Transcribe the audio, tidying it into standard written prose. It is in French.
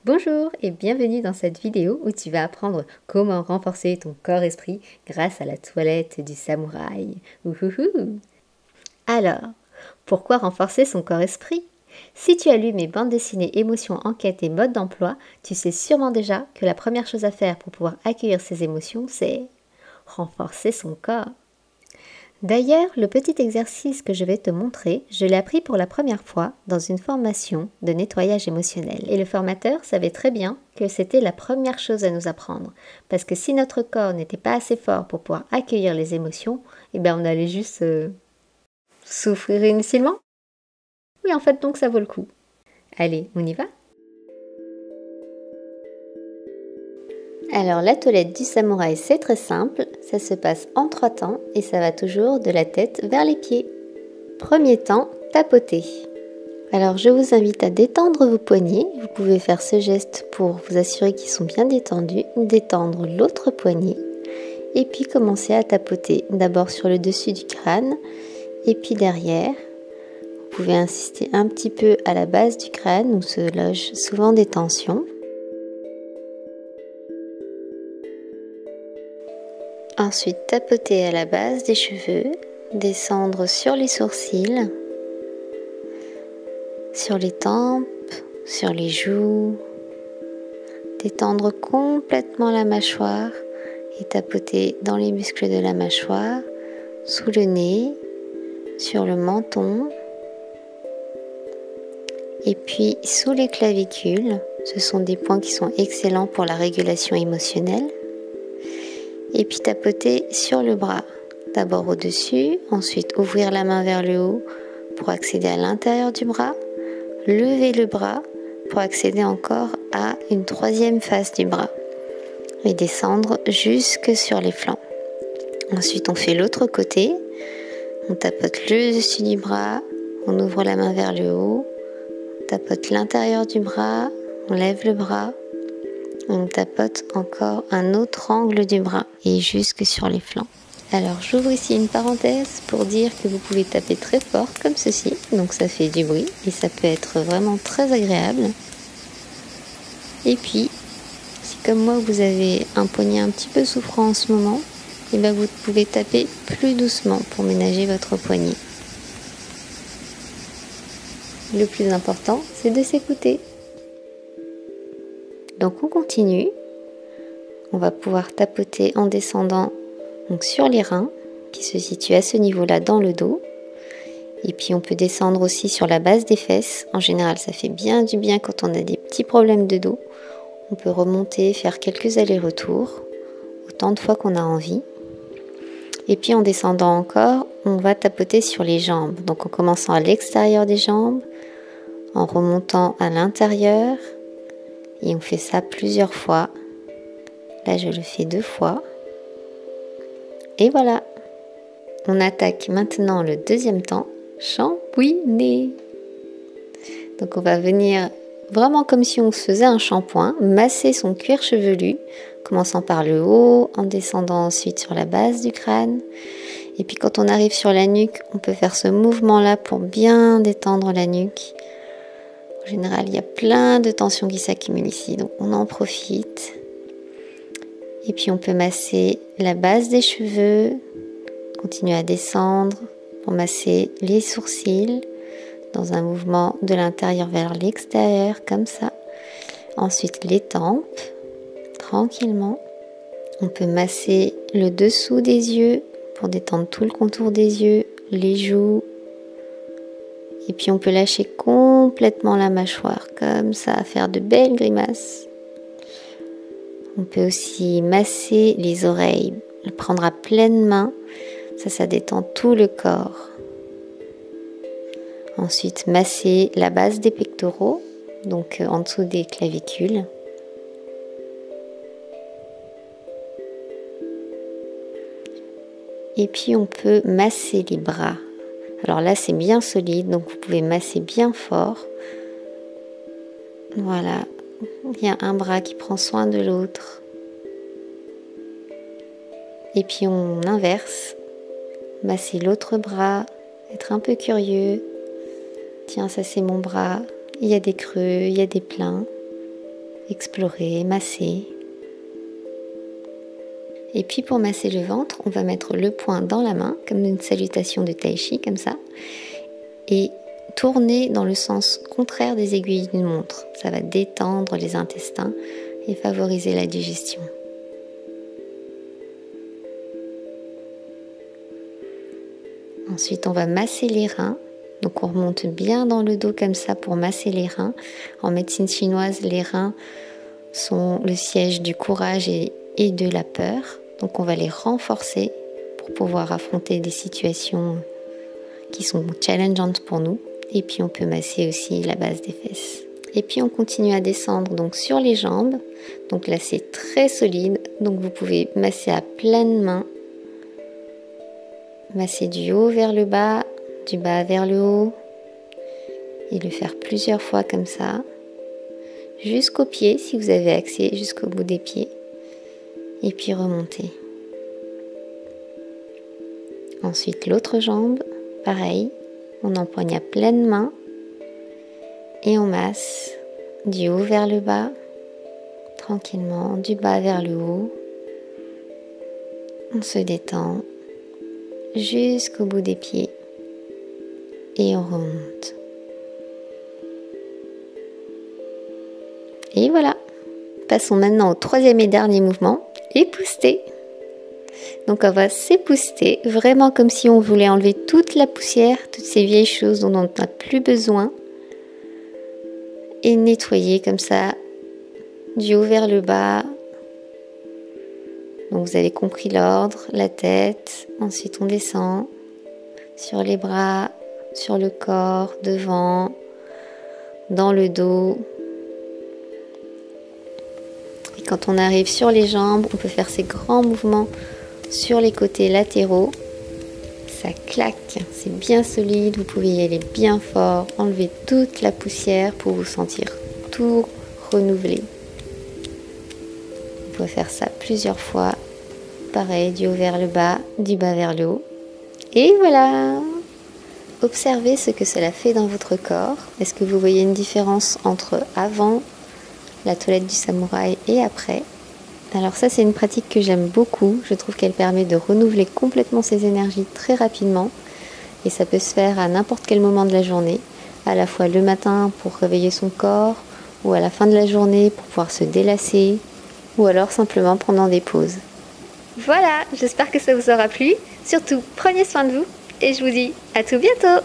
Bonjour et bienvenue dans cette vidéo où tu vas apprendre comment renforcer ton corps-esprit grâce à la toilette du samouraï. Ouhouhou. Alors, pourquoi renforcer son corps-esprit? Si tu as lu mes bandes dessinées émotions, enquêtes et modes d'emploi, tu sais sûrement déjà que la première chose à faire pour pouvoir accueillir ces émotions, c'est renforcer son corps. D'ailleurs, le petit exercice que je vais te montrer, je l'ai appris pour la première fois dans une formation de nettoyage émotionnel. Et le formateur savait très bien que c'était la première chose à nous apprendre. Parce que si notre corps n'était pas assez fort pour pouvoir accueillir les émotions, eh bien on allait juste souffrir inutilement. Oui, en fait, donc ça vaut le coup. Allez, on y va? Alors la toilette du samouraï, c'est très simple, ça se passe en 3 temps et ça va toujours de la tête vers les pieds. Premier temps, tapoter. Alors je vous invite à détendre vos poignets, vous pouvez faire ce geste pour vous assurer qu'ils sont bien détendus, détendre l'autre poignet et puis commencer à tapoter d'abord sur le dessus du crâne et puis derrière. Vous pouvez insister un petit peu à la base du crâne où se logent souvent des tensions. Ensuite, tapoter à la base des cheveux, descendre sur les sourcils, sur les tempes, sur les joues, détendre complètement la mâchoire et tapoter dans les muscles de la mâchoire, sous le nez, sur le menton et puis sous les clavicules. Ce sont des points qui sont excellents pour la régulation émotionnelle. Et puis tapoter sur le bras, d'abord au-dessus, ensuite ouvrir la main vers le haut pour accéder à l'intérieur du bras, lever le bras pour accéder encore à une troisième face du bras et descendre jusque sur les flancs. Ensuite on fait l'autre côté, on tapote le dessus du bras, on ouvre la main vers le haut, on tapote l'intérieur du bras, on lève le bras. On tapote encore un autre angle du bras et jusque sur les flancs. Alors j'ouvre ici une parenthèse pour dire que vous pouvez taper très fort comme ceci, donc ça fait du bruit et ça peut être vraiment très agréable. Et puis, si comme moi vous avez un poignet un petit peu souffrant en ce moment, et bien vous pouvez taper plus doucement pour ménager votre poignet. Le plus important, c'est de s'écouter. Donc on continue, on va pouvoir tapoter en descendant donc sur les reins qui se situent à ce niveau-là dans le dos. Et puis on peut descendre aussi sur la base des fesses. En général ça fait bien du bien quand on a des petits problèmes de dos. On peut remonter, faire quelques allers-retours, autant de fois qu'on a envie. Et puis en descendant encore, on va tapoter sur les jambes. Donc en commençant à l'extérieur des jambes, en remontant à l'intérieur. Et on fait ça plusieurs fois. Là, je le fais 2 fois. Et voilà. On attaque maintenant le deuxième temps, shampouiner. Donc on va venir vraiment comme si on faisait un shampoing, masser son cuir chevelu, commençant par le haut, en descendant ensuite sur la base du crâne. Et puis quand on arrive sur la nuque, on peut faire ce mouvement-là pour bien détendre la nuque. En général, il y a plein de tensions qui s'accumulent ici, donc on en profite. Et puis on peut masser la base des cheveux, continuer à descendre pour masser les sourcils dans un mouvement de l'intérieur vers l'extérieur, comme ça. Ensuite les tempes, tranquillement. On peut masser le dessous des yeux pour détendre tout le contour des yeux, les joues. Et puis on peut lâcher complètement la mâchoire, comme ça, faire de belles grimaces. On peut aussi masser les oreilles, le prendre à pleine main, ça détend tout le corps. Ensuite, masser la base des pectoraux, donc en dessous des clavicules. Et puis on peut masser les bras. Alors là, c'est bien solide, donc vous pouvez masser bien fort. Voilà, il y a un bras qui prend soin de l'autre. Et puis on inverse, masser l'autre bras, être un peu curieux. Tiens, ça c'est mon bras, il y a des creux, il y a des pleins. explorer, masser. Et puis pour masser le ventre, on va mettre le poing dans la main, comme une salutation de tai chi, comme ça, et tourner dans le sens contraire des aiguilles d'une montre. Ça va détendre les intestins et favoriser la digestion. Ensuite, on va masser les reins. Donc on remonte bien dans le dos comme ça pour masser les reins. En médecine chinoise, les reins sont le siège du courage et de la peur. Donc on va les renforcer pour pouvoir affronter des situations qui sont challengeantes pour nous. Et puis on peut masser aussi la base des fesses. Et puis on continue à descendre donc sur les jambes. Donc là c'est très solide. Donc vous pouvez masser à pleine main. Masser du haut vers le bas, du bas vers le haut. Et le faire plusieurs fois comme ça. Jusqu'aux pieds si vous avez accès, jusqu'au bout des pieds. Et puis remonter. Ensuite l'autre jambe, pareil, on empoigne à pleine main et on masse du haut vers le bas, tranquillement, du bas vers le haut. On se détend jusqu'au bout des pieds et on remonte. Et voilà, passons maintenant au troisième et dernier mouvement. Épousseter. Donc on va s'épouster vraiment comme si on voulait enlever toute la poussière, toutes ces vieilles choses dont on n'a plus besoin et nettoyer comme ça du haut vers le bas. Donc vous avez compris l'ordre, la tête, ensuite on descend sur les bras, sur le corps, devant, dans le dos. Quand on arrive sur les jambes, on peut faire ces grands mouvements sur les côtés latéraux. Ça claque, c'est bien solide, vous pouvez y aller bien fort, enlever toute la poussière pour vous sentir tout renouvelé. Vous pouvez faire ça plusieurs fois. Pareil, du haut vers le bas, du bas vers le haut. Et voilà! Observez ce que cela fait dans votre corps. Est-ce que vous voyez une différence entre avant la toilette du samouraï et après? Alors ça c'est une pratique que j'aime beaucoup, je trouve qu'elle permet de renouveler complètement ses énergies très rapidement et ça peut se faire à n'importe quel moment de la journée, à la fois le matin pour réveiller son corps ou à la fin de la journée pour pouvoir se délasser ou alors simplement pendant des pauses. Voilà, j'espère que ça vous aura plu, surtout prenez soin de vous et je vous dis à tout bientôt.